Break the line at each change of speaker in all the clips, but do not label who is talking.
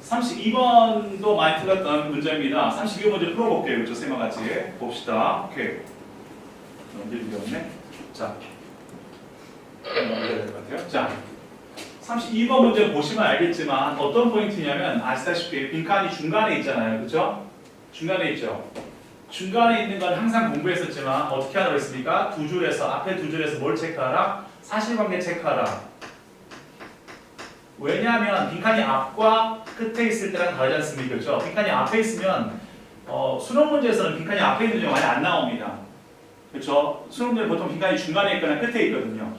32번도 많이 틀렸던 문제입니다. 32번 문제 풀어볼게요. 그렇죠? 쌤과 같이 봅시다. 오케이. 넘길 필요 없네. 자, 넘겨야 될 것 같아요. 자, 32번 문제 보시면 알겠지만 어떤 포인트냐면 아시다시피 빈칸이 중간에 있잖아요. 그렇죠? 중간에 있죠. 중간에 있는 건 항상 공부했었지만 어떻게 하라고 했습니까? 두 줄에서 앞에 두 줄에서 뭘 체크하라? 사실관계 체크하라. 왜냐하면 빈칸이 앞과 끝에 있을 때랑 다르지 않습니까? 그렇죠? 빈칸이 앞에 있으면 수능 문제에서는 빈칸이 앞에 있는 경우 많이 안 나옵니다. 그렇죠? 수능 문제는 보통 빈칸이 중간에 있거나 끝에 있거든요.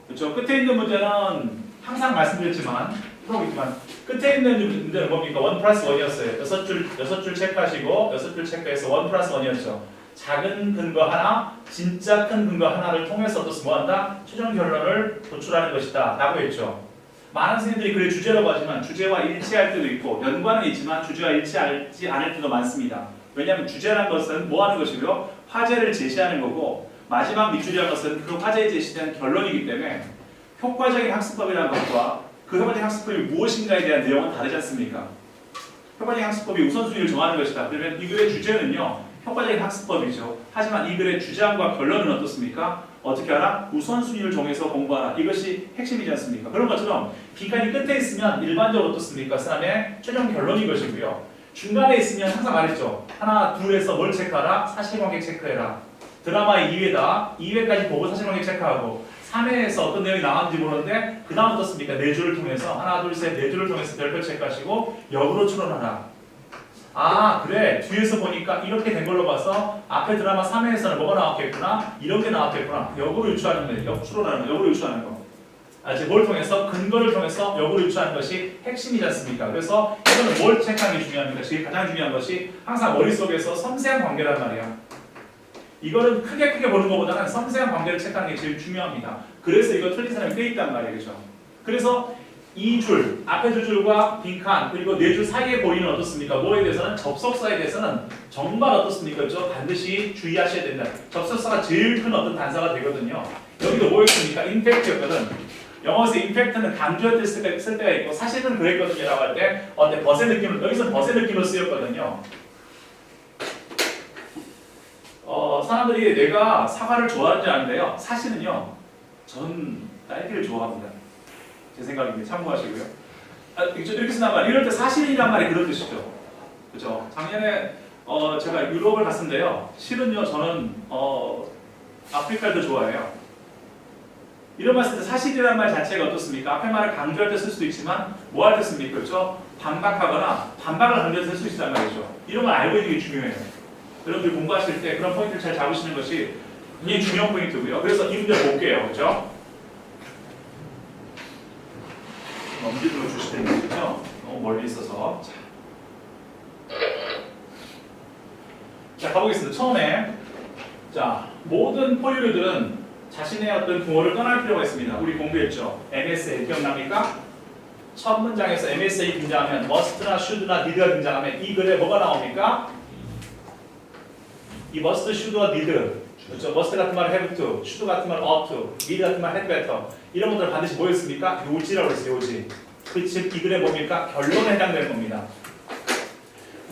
그렇죠? 끝에 있는 문제는 항상 말씀드렸지만 풀어보겠지만 끝에 있는 문제는 뭡니까? 1 플러스 1이었어요. 6줄 체크하시고 6줄 체크해서 1 플러스 1이었죠. 작은 근거 하나, 진짜 큰 근거 하나를 통해서 어떻게 뭐한다? 최종 결론을 도출하는 것이다 라고 했죠. 많은 선생님들이 그걸 주제라고 하지만 주제와 일치할 때도 있고 연관은 있지만 주제와 일치하지 않을 때도 많습니다. 왜냐하면 주제라는 것은 뭐 하는 것이고요? 화제를 제시하는 거고 마지막 밑줄이라는 것은 그 화제에 제시된 결론이기 때문에 효과적인 학습법이라는 것과 그 효과적인 학습법이 무엇인가에 대한 내용은 다르지 않습니까? 효과적인 학습법이 우선순위를 정하는 것이다. 그러면 이 글의 주제는요. 효과적인 학습법이죠. 하지만 이 글의 주장과 결론은 어떻습니까? 어떻게 하라? 우선순위를 정해서 공부하라. 이것이 핵심이지 않습니까? 그런 것처럼 빈칸이 끝에 있으면 일반적으로 어떻습니까? 그 사람의 최종 결론인 것이고요. 중간에 있으면 항상 말했죠. 하나, 둘에서 뭘 체크하라? 사실관계 체크해라. 드라마의 2회다. 2회까지 보고 사실관계 체크하고 3회에서 어떤 내용이 나왔는지 모르는데 그 다음 어떻습니까? 4줄을 통해서 하나, 둘, 셋, 4줄을 통해서 별표 체크하시고 역으로 추론하라. 아 그래 뒤에서 보니까 이렇게 된 걸로 봐서 앞에 드라마 3회에서는 뭐가 나왔겠구나 이런 게 나왔겠구나 역으로 유추하는 거예요. 역추론하는 거 역으로 유추하는 거 이제 뭘 통해서 근거를 통해서 역으로 유추하는 것이 핵심이지 않습니까? 그래서 이거는 뭘 체크하는 게 중요합니까? 제일 가장 중요한 것이 항상 머릿속에서 섬세한 관계란 말이야. 이거는 크게 보는 것보다는 섬세한 관계를 체크하는 게 제일 중요합니다. 그래서 이거 틀린 사람이 꽤 있단 말이에요. 그렇죠? 그래서 이 줄, 앞에 두 줄과 빈칸 그리고 네 줄 사이에 보이는 어떻습니까? 뭐에 대해서는 접속사에 대해서는 정말 어떻습니까? 그렇죠? 반드시 주의하셔야 된다. 접속사가 제일 큰 어떤 단서가 되거든요. 여기도 뭐였습니까? 임팩트였거든. 영어에서 임팩트는 강조할 때 쓸 때가 있고 사실은 그랬거든요. 라고 할 때 어때? 벗의 느낌을 여기서 벗의 느낌으로 쓰였거든요. 사람들이 내가 사과를 좋아하는지 아는데요. 사실은요. 전 딸기를 좋아합니다. 제 생각입니다. 참고하시고요. 이렇게 쓴단 말이에요. 이럴 때 사실이란 말이 그런 뜻이죠. 그죠? 작년에 제가 유럽을 갔는데요. 실은요, 저는 아프리카를 더 좋아해요. 이런 말 쓸 때 사실이란 말 자체가 어떻습니까? 앞에 말을 강조할 때 쓸 수도 있지만 뭐 할 때 씁니까? 그렇죠? 반박하거나 반박을 강조해서 쓸 수 있단 말이죠. 이런 걸 알고 있는 게 중요해요. 여러분들 공부하실 때 그런 포인트를 잘 잡으시는 것이 굉장히 중요한 포인트고요. 그래서 이 문제 볼게요. 그렇죠? 넘기들어 주실 텐데요. 너무 멀리 있어서. 자, 가보겠습니다. 처음에 자 모든 포유류들은 자신의 어떤 부모를 떠날 필요가 있습니다. 우리 공부했죠. MSA 기억납니까? 첫 문장에서 MSA 등장하면 must나 should나 need가 등장하면 이 글에 뭐가 나옵니까? 이 must, should와 need 그렇죠? must 같은 말은 have to, should 같은 말은 ought to, need 같은 말은 had better 이런 것들 반드시 뭐였습니까? 요지라고 했어요. 요지. 그 즉 이 글에 뭡니까? 결론에 해당되는 겁니다.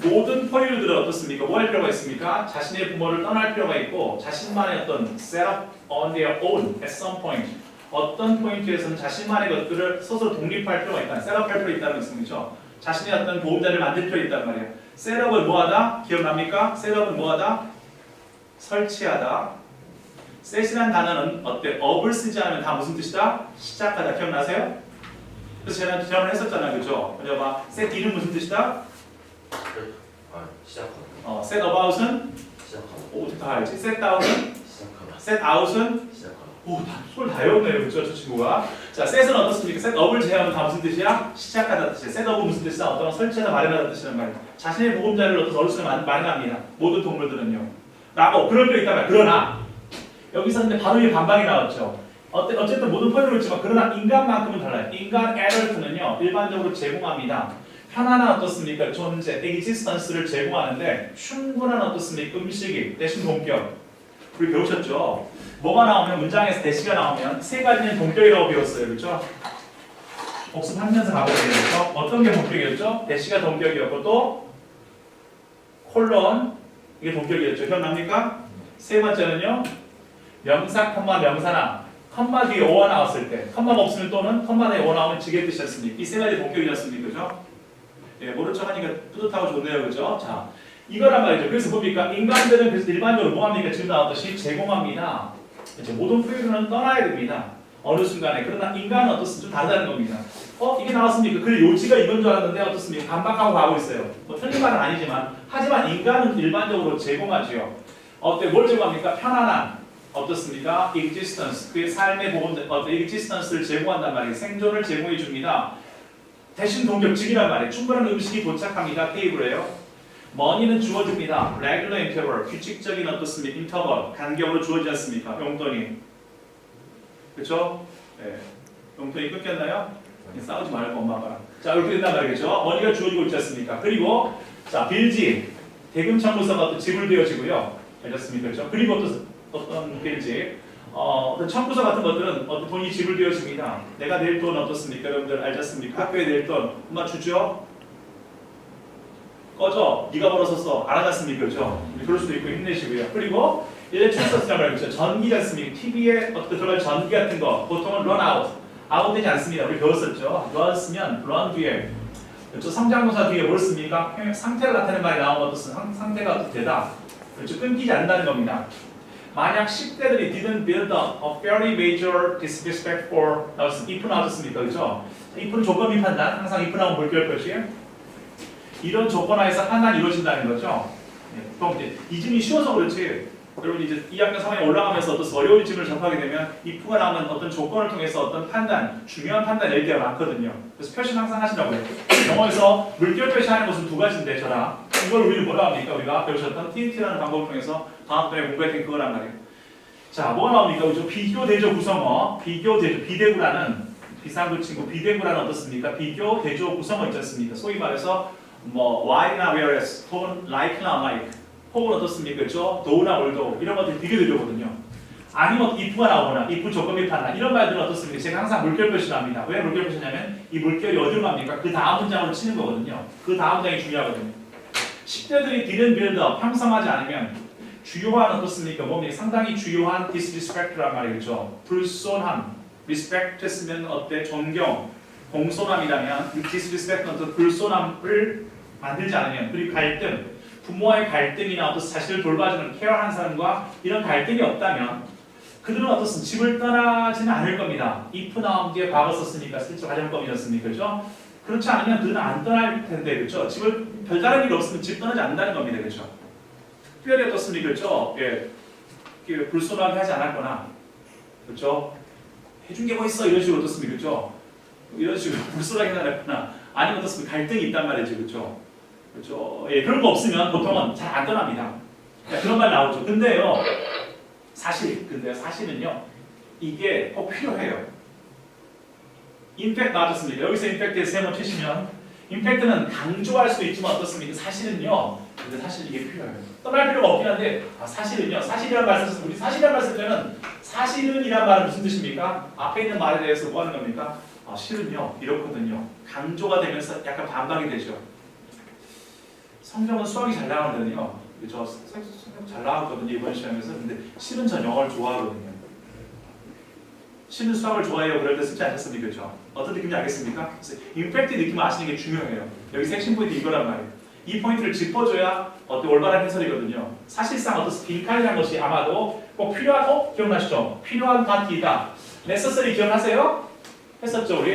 모든 포유류들은 어떻습니까? 뭐 할 필요가 있습니까? 자신의 부모를 떠날 필요가 있고 자신만의 어떤 set up on their own at some point 어떤 포인트에서는 자신만의 것들을 스스로 독립할 필요가 있다. 셋업할 필요가 있다는 말씀이죠. 자신의 어떤 보호자를 만들 필요가 있단 말이에요. 셋업은 뭐하다? 기억납니까? 셋업은 뭐하다? 설치하다. 셋이라는 단어는 어때? 업을 쓰지 않으면 다 무슨 뜻이다? 시작하다. 기억나세요? 그래서 제가 지난번에 했었잖아요. 그죠? 먼저 봐. 셋 이름 무슨 뜻이다?
시작하다.
set about은?
시작하다.
오, 다 알지? set down은?
시작하다.
set out은?
시작하다.
오, 손을 다 외웠네요. 그죠? 저 친구가. 자, set은 어떻습니까? set up을 제외하면 다 무슨 뜻이야? 시작하다 뜻이야. set up은 무슨 뜻이야? 어떤 설치하다 마련하다 뜻이란 말이야. 자신의 보금자리를 어디서 얻을 수 있는 마련합니다. 모든 동물들은요. 라고 그럴 필요 있단 말이야. 그러나 여기서 근데 바로 이 반박이 나왔죠. 어쨌든 모든 포유류는 있지만 그러나 인간만큼은 달라요. 인간 adult는요. 일반적으로 제공합니다. 편안한 어떻습니까? 존재, existence를 제공하는데 충분한 어떻습니까? 음식이 대신 동격. 우리 배우셨죠? 뭐가 나오면 문장에서 대시가 나오면 세 가지는 동격이라고 배웠어요. 그렇죠? 복습하면서 가보게 되죠. 어떤 게 본격이었죠? 대시가 동격이었고 또 콜론 이게 동격이었죠. 기억납니까? 세 번째는요. 명사, 컴마, 명사나 컴마 뒤에 오가 나왔을 때 컴마가 없으면 또는 컴마 뒤에 오 나오면 지게 뜻이 않습니까? 이 세 가지 본격이지 않습니까? 그죠? 예, 모른 척 하니까 뿌듯하고 좋네요. 그죠? 자, 이거란 말이죠. 그래서 뭡니까? 인간들은 그래서 일반적으로 뭐 합니까? 지금 나왔듯이 제공합니다. 그렇죠? 모든 프로그램은 떠나야 됩니다. 어느 순간에. 그러나 인간은 어떻습니까? 좀 다르다는 겁니다. 이게 나왔습니까? 그래 요지가 이건 줄 알았는데 어떻습니까? 반박하고 가고 있어요. 뭐 틀린 말은 아니지만 하지만 인간은 일반적으로 제공하지요. 뭘 제공합니까? 편안한 어떻습니까? existence 그의 삶의 보험 existence를 제공한단 말이에요. 생존을 제공해 줍니다. 대신 동격직이란 말이에요. 충분한 음식이 도착합니다. 테이블에요. money는 주어집니다. regular interval 규칙적인 어떻습니까? interval 간격으로 주어지지 않습니까? 용돈이 그렇죠? 네. 용돈이 끊겼나요? 싸우지 말고 엄마 아빠랑. 자 이렇게 된단 말이겠죠. money가 주어지고 있지 않습니까? 그리고 자 빌지 대금 청구서가 또 지불되어지고요. 알겠습니까? 그렇죠? 그리고 어떤 빌지 어떤 청구서 같은 것들은 어떤 돈이 지불되어집니다. 내가 낼 돈 어떻습니까? 여러분들 알겠습니까? 학교에 낼 돈 엄마 주죠? 꺼져. 네가 벌어서 써. 안 하지 않습니까? 그렇죠? 그럴 수도 있고 힘내시고요. 그리고 일렉트리시티란 말이죠. 전기지 않습니까? TV에 어떻게 들어갈 전기 같은 거 보통은 run out. 아웃되지 않습니다. 우리 배웠었죠. run 쓰면 run 뒤에 그렇죠? 성장동사 뒤에 뭘 씁니까? 상태를 나타내는 말이 나오면 어떻습니까? 상태가 어떻게 되다. 그렇죠? 끊기지 않는다는 겁니다. 만약 10대들이 didn't build a very major disrespect for if 나왔습니까? 그렇죠? if는 조건비 판단. 항상 if 나오면 볼게요. 것이에요. 이런 조건하에서 판단이 이루어진다는 거죠. 보통 이제 이 질문이 쉬워서 그렇지. 여러분 이제 2학년 3학년 올라가면서 어떤 어려운 질문을 접하게 되면 if가 나오면 어떤 조건을 통해서 어떤 판단, 중요한 판단 얘기가 많거든요. 그래서 표시는 항상 하시라고요. 영어에서 물결 표시하는 것은 두 가지인데 저랑 이걸 우리는 뭐라 합니까? 우리가 배우셨던 TNT라는 방법을 통해서 다음 번에 공부했던 그거란 말이에요. 자, 뭐가 나옵니까? 그죠? 비교 대조 구성어, 비교 대조 비대구라는 비상구친구 비대구라는 어떻습니까? 비교 대조 구성어 있지 않습니까? 소위 말해서 뭐 why나 whereas 혹은 like나 unlike 혹은 어떻습니까? 그렇죠? though나 although 이런 것들이 비교 대조거든요. 아니면 if가 나오거나 if 조건비 판단 이런 말들은 어떻습니까? 제가 항상 물결 표시를 합니다. 왜 물결 표시냐면 이 물결이 어디로 갑니까? 그 다음 문장으로 치는 거거든요. 그 다음 문장이 중요하거든요. 10대들이 didn't build up 형성하지 않으면 주요한 어떻습니까? 뭡니까? 상당히 주요한 disrespect란 말이겠죠. 불손함, respect 했으면 어때? 존경, 공손함이라면 이 disrespect는 어떤 불손함을 만들지 않으면 그리고 갈등, 부모와의 갈등이나 어떤 자신을 돌봐주는 케어하는 사람과 이런 갈등이 없다면 그들은 어떻습니까? 집을 떠나지는 않을 겁니다. if 나온 뒤에 과거 썼으니까 실제 가정법이었습니까? 그렇죠? 그렇지 않으면 그들은 안 떠날 텐데 그렇죠? 집을 별다른 일이 없으면 집 떠나지 않는다는 겁니다. 그렇죠? 특별히 어떻습니까? 그렇죠? 예, 불손하게 하지 않았거나 그렇죠? 해준 게 뭐 있어? 이런 식으로 어떻습니까? 그렇죠? 이런 식으로 불손하게 하지 않았거나 아니면 어떻습니까? 갈등이 있단 말이죠. 그렇죠? 그렇죠? 예, 그런 거 없으면 보통은 잘 안 떠납니다. 그러니까 그런 말 나오죠. 근데요, 사실은요, 이게 꼭 필요해요. 임팩트 나왔습니까? 여기서 임팩트에 세 번 치시면 임팩트는 강조할 수도 있지만 어떻습니까? 사실은요, 근데 사실 이게 필요해요. 떠날 필요가 없긴 한데 사실은요, 사실이란 말 쓰면서 우리 사실이란 말 쓸 때는 사실은이란 말은 무슨 뜻입니까? 앞에 있는 말에 대해서 뭐 하는 겁니까? 실은요, 이렇거든요. 강조가 되면서 약간 반박이 되죠. 성경은 수학이 잘 나오거든요. 저 성경 잘 나왔거든요 이번 시험에서. 근데 실은 전 영어를 좋아하거든요. 실은 수학을 좋아해요. 그럴 때 쓰지 않았습니까? 그렇죠? 어떤 느낌인지 알겠습니까? 임팩트 느낌을 아시는 게 중요해요. 여기서 핵심 포인트 이거란 말이에요. 이 포인트를 짚어줘야 어떤 올바른 해설이거든요. 사실상 어떤 빈칸이라는 것이 아마도 꼭 필요한 기억나시죠? 필요한 파티이다. necessary 기억하세요? 했었죠 우리.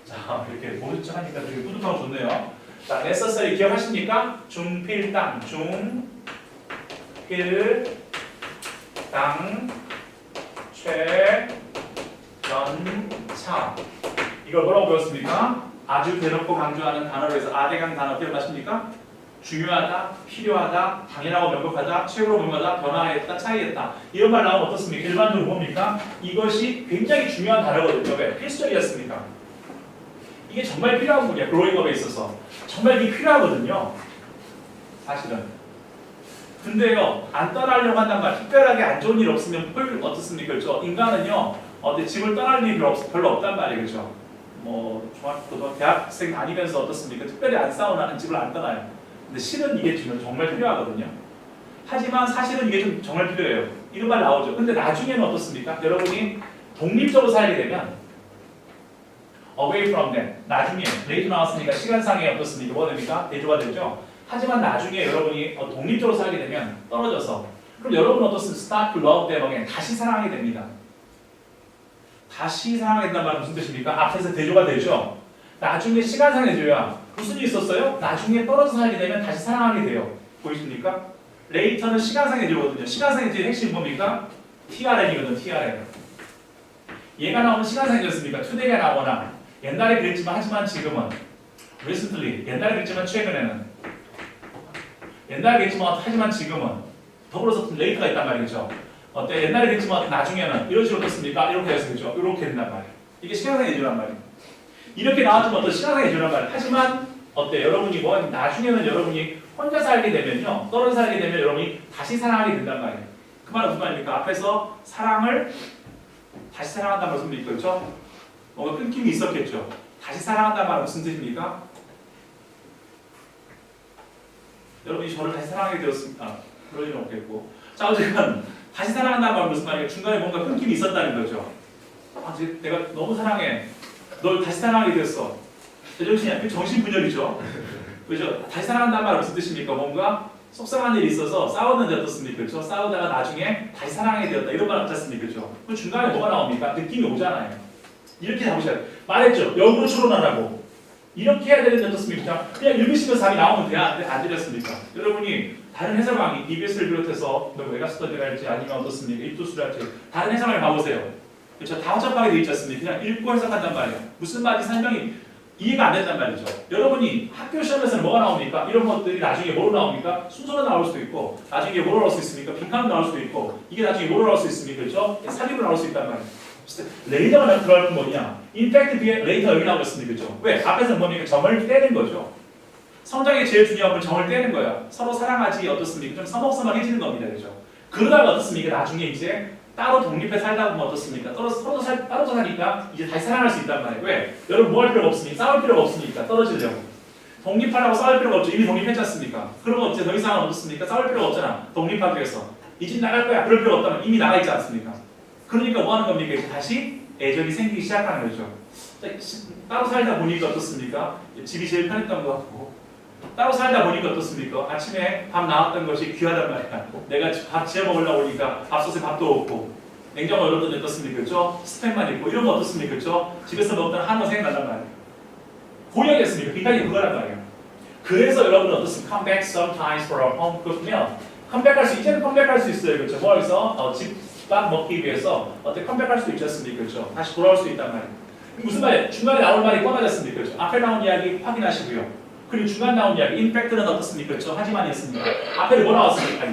자 이렇게 모른 척 하니까 되게 뿌듯하고 좋네요. 자, necessary 기억하십니까? 중필당, 중필당, 최연차. 이걸 뭐라고 배웠습니까? 아주 대놓고 강조하는 단어로 해서 아대강 단어 기억나십니까? 중요하다, 필요하다, 당연하고 명백하다, 최고로 명하다, 변화했다, 차이했다. 이런 말 나오면 어떻습니까? 일반적으로 뭡니까? 이것이 굉장히 중요한 단어거든요. 왜? 필수적이었습니까? 이게 정말 필요한 분이야. 그로잉업에 있어서. 정말 이게 필요하거든요. 사실은. 근데요, 안 떠나려고 한단 말, 특별하게 안 좋은 일 없으면 어떻습니까? 그렇죠? 인간은요, 집을 떠날 일이 별로 없단 말이에요. 그렇죠? 뭐 중학교, 대학생 다니면서 어떻습니까? 특별히 안 싸우나는 집을 안 떠나요. 근데 실은 이게 지금 정말 필요하거든요. 하지만 사실은 이게 좀 정말 필요해요. 이런 말 나오죠. 근데 나중에는 어떻습니까? 여러분이 독립적으로 살게 되면 away from them. 나중에 레이트 나왔으니까 시간상에 어떻습니까? 뭐가 됩니까? 대조가 되죠. 하지만 나중에 여러분이 독립적으로 살게 되면 떨어져서 그럼 여러분 어떻습니까? start to love them again. 다시 사랑하게 됩니다. 다시 사랑하게 된다는 말은 무슨 뜻입니까? 앞에서 대조가 되죠. 나중에 시간상의 대조야. 무슨 일이 있었어요? 나중에 떨어져 살게 되면 다시 사랑하게 돼요. 보이십니까? 레이터는 시간상의 대조거든요. 시간상의 대조의 핵심이 뭡니까? TRN이거든. TRN. 얘가 나오면 시간상의 대조였습니까? today가 나오거나 옛날에 그랬지만 하지만 지금은 recently 옛날에 그랬지만 최근에는 옛날에 그랬지만 하지만 지금은 더불어서 later가 있단 말이죠. 어때? 옛날에 그랬지만 나중에는 이런 식으로 어떻습니까? 이렇게 해서 그죠? 이렇게 된단 말이에요. 이게 시간상의 대조란 말이에요. 이렇게 나왔지만 어떤 시간상의 대조란 말이에요. 하지만 어때? 여러분이 뭐 나중에는 여러분이 혼자 살게 되면요. 떨어져 살게 되면 여러분이 다시 사랑하게 된단 말이에요. 그 말은 무슨 말입니까? 앞에서 사랑을 다시 사랑한다는 말은 무슨 뜻이죠? 뭔가 끊김이 있었겠죠. 다시 사랑한다는 말은 무슨 뜻입니까? 여러분이 저를 다시 사랑하게 되었습니다. 그럴 일은 없겠고. 자, 어쨌든 다시 사랑한다는 말은 무슨 말이에요? 중간에 뭔가 끊김이 있었다는 거죠. 아, 내가 너무 사랑해. 널 다시 사랑하게 되었어. 제정신이야. 정신분열이죠. 그죠? 다시 사랑한다는 말은 무슨 뜻입니까? 뭔가 속상한 일이 있어서 싸웠는데 어떻습니까? 그렇죠? 싸우다가 나중에 다시 사랑하게 되었다. 이런 말 없잖습니까? 그렇죠? 그 중간에 뭐가 나옵니까? 느낌이 오잖아요. 이렇게 잡으셔야 돼요. 말했죠. 역으로 추론하라고. 이렇게 해야 되는데 어떻습니까? 그냥 읽으시면서 답이 나오면 돼야 안 되겠습니까? 여러분이 다른 해설 강의, EBS를 비롯해서 웨가스터디를 할지 아니면 어떻습니까? 입도수를 할지 다른 해설을 봐보세요. 그렇죠? 다 허접하게 되어 있지 않습니까? 그냥 읽고 해석한단 말이에요. 무슨 말인지 설명이 이해가 안 된단 말이죠. 여러분이 학교 시험에서는 뭐가 나옵니까? 이런 것들이 나중에 뭐로 나옵니까? 순서로 나올 수도 있고 나중에 뭐로 나올 수 있습니까? 빈칸으로 나올 수도 있고 이게 나중에 뭐로 나올 수 있습니까? 그렇죠? 사기로 나올 수 있단 말이에요. 레이더가 들어갈 건 뭐냐? 임팩트 뒤에 레이더 여기 나오고 있습니다. 그렇죠? 왜? 앞에서는 뭡니까? 정을 떼는 거죠. 성장에 제일 중요한 건 정을 떼는 거야. 서로 사랑하지 어떻습니까? 좀 서먹서먹해지는 겁니다. 그렇죠? 그러다가 어떻습니까? 나중에 이제 따로 독립해 살다 보면 어떻습니까? 떨어져 사니까 이제 다시 사랑할 수 있단 말이에요. 왜? 여러분 뭐 할 필요가 없으니까 싸울 필요가 없으니까 떨어지려고. 독립하라고 싸울 필요가 없죠. 이미 독립했지 않습니까? 그러면 이제 더 이상은 어떻습니까? 싸울 필요가 없잖아. 독립하기 위해서. 이 집 나갈 거야. 그럴 필요 없다면 이미 나가 있지 않습니까? 그러니까 뭐 하는 겁니까? 이제 다시 애정이 생기기 시작하는 거죠. 따로 살다 보니까 어떻습니까? 집이 제일 편했던 것 같고 따로 살다 보니까 어떻습니까? 아침에 밥 나왔던 것이 귀하단 말이야. 내가 밥 지어 먹으려고 오니까 밥솥에 밥도 없고 냉장고 열었더니 어떻습니까? 그렇죠? 스팸만 있고 이런 거 어떻습니까? 그렇죠? 집에서 먹던 한우 생각난단 말이에요. 고역이었습니까? 빈칸이 그거란 말이에요. 그래서 여러분은 어떻습니까? Come back sometimes for a home cooked meal. 컴백할 수 이제는 컴백할 수 있어요. 그렇죠? 뭐 해서 집밥 먹기 위해서 어떻게 컴백할 수 있지 않습니까? 그렇죠? 다시 돌아올 수 있단 말이에요. 무슨 말이에요? 중간에 나올 말이 뻔하졌습니까? 그렇죠? 앞에 나온 이야기 확인하시고요. 그리고 중간 나온 이야기, 인팩트는 어떻습니까? 그렇죠? 하지만이었습니까? 앞에는 뭐 나왔습니까?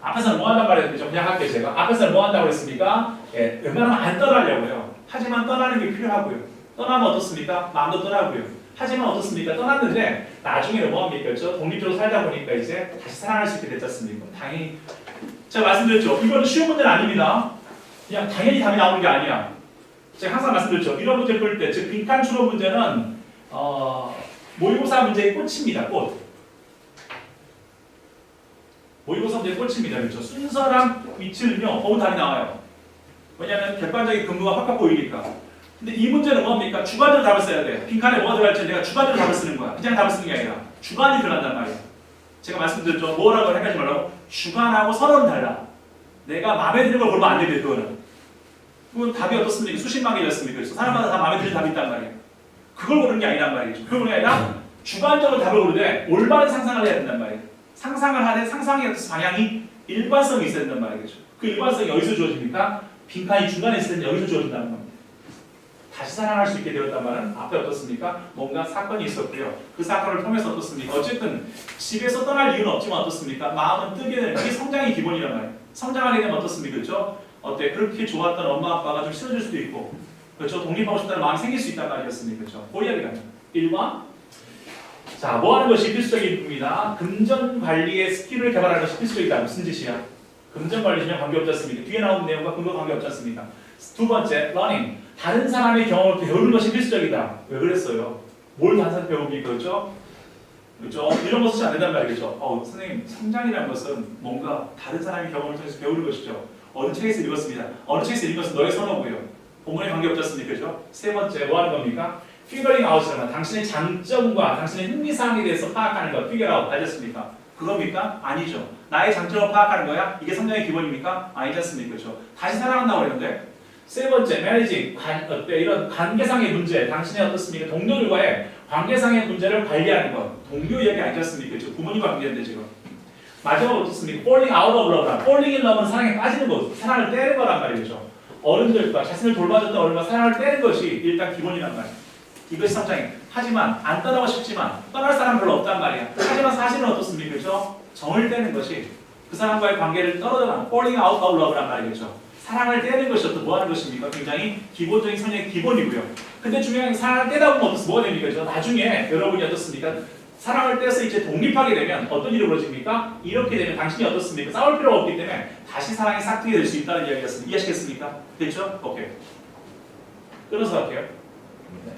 앞에서는 뭐 한단 말이에요? 그냥 할게요, 제가. 앞에서는 뭐 한다고 했습니까? 예, 웬만하면 안 떠나려고요. 하지만 떠나는 게 필요하고요. 떠나면 어떻습니까? 마음도 떠나고요. 하지만 어떻습니까? 떠났는데 나중에는 뭐 합니까? 그렇죠? 독립적으로 살다 보니까 이제 다시 사랑할 수 있게 됐지 않습니까? 당연히 제가 말씀드렸죠. 이거는 쉬운 문제는 아닙니다. 그냥 당연히 답이 나오는 게 아니야. 제가 항상 말씀드렸죠. 이런 문제 풀 때, 즉 빈칸 추론 문제는 모의고사 문제의 꽃입니다. 꽃. 모의고사 문제의 꽃입니다. 그렇죠? 순서랑 위치는요. 거의 답이 나와요. 왜냐하면 객관적인 근거가 확확 보이니까. 근데 이 문제는 뭡니까? 주관적으로 답을 써야 돼. 빈칸에 뭐가 들어갈지 내가 주관적으로 답을 쓰는 거야. 그냥 답을 쓰는 게 아니라 주관이 들어간단 말이야. 제가 말씀드렸죠. 뭐라고 헷갈리지 말라고. 주관하고 선언은 달라. 내가 마음에 드는 걸 고르면 안 되죠. 그건 답이 어떻습니까? 수십만 개였습니까? 그래서 사람마다 다 마음에 드는 답이 있단 말이에요. 그걸 고르는 게 아니란 말이죠. 그걸 고르는 게 아니라 주관적으로 답을 고르되 올바른 상상을 해야 된단 말이에요. 상상을 하되 상상의 어떤 방향이 일관성이 있어야 된단 말이죠. 그 일관성이 어디서 주어집니까? 빈칸이 중간에 있을 때 여기서 주어진다는 겁니다. 다시 사랑할 수 있게 되었단 말은 앞에 어떻습니까? 뭔가 사건이 있었고요. 그 사건을 통해서 어떻습니까? 어쨌든 집에서 떠날 이유는 없지만 어떻습니까? 마음은 뜨게 되는 게 성장의 기본이란 말이에요. 성장하게 되면 어떻습니까? 그렇죠? 어때? 그렇게 좋았던 엄마 아빠가 좀 싫어질 수도 있고 그렇죠? 독립하고 싶다는 마음이 생길 수 있단 말이었습니까? 그렇죠? 그 이야기가 1번 자, 뭐 하는 것이 필수적인 부분이다. 금전 관리의 스킬을 개발하는 것이 필수적이다. 무슨 뜻이야? 금전 관리시면 관계없지 않습니까? 뒤에 나오는 내용과 근거 관계없지 않습니까? 두 번째, running. 다른 사람의 경험을 배우는 것이 필수적이다. 왜 그랬어요? 뭘 다른 사람 배웁니까? 그렇죠? 그렇죠? 이런 거 쓰지 않는단 말이죠. 선생님, 성장이라는 것은 뭔가 다른 사람의 경험을 통해서 배우는 것이죠. 어느 책에서 읽었습니다. 어느 책에서 읽은 것은 너의 선호고요. 본문에 관계없지 않습니까? 그렇죠? 세 번째, 뭐 하는 겁니까? figuring out이라는 당신의 장점과 당신의 흥미사항에 대해서 파악하는 것, figure out, 알겠습니까? 그겁니까? 아니죠. 나의 장점을 파악하는 거야? 이게 성장의 기본입니까? 아니지 않습니까? 그렇죠? 다시 살아간다고 그랬는데 세 번째, managing, 이런 관계상의 문제, 당신의 어떻습니까? 동료들과의 관계상의 문제를 관리하는 것. 동료 이야기 아니지 않습니까? 그렇죠? 부모님과 관계인데 지금. 마지막으로 어떻습니까? falling out of love. falling in love는 사랑에 빠지는 것, 사랑을 떼는 거란 말이죠. 어른들과 자신을 돌봐줬던 어른과 사랑을 떼는 것이 일단 기본이란 말이에요. 이것이 성장이에요. 하지만 안 떠나고 싶지만 떠날 사람 별로 없단 말이야. 하지만 사실은 어떻습니까? 그렇죠? 정을 떼는 것이 그 사람과의 관계를 떨어져가는 falling out of love란 말이겠죠. 사랑을 떼는 것이 어떤 뭐 하는 것입니까? 굉장히 기본적인 성장의 기본이고요. 근데 중요한 게 사랑을 떼다 보면 뭐가 됩니까? 그렇죠? 나중에 여러분이 어떻습니까? 사랑을 떼서 이제 독립하게 되면 어떤 일이 벌어집니까? 이렇게 되면 당신이 어떻습니까? 싸울 필요가 없기 때문에 다시 사랑이 싹트게 될 수 있다는 이야기였습니다. 이해하시겠습니까? 됐죠? 오케이. 끊어서 갈게요. 네.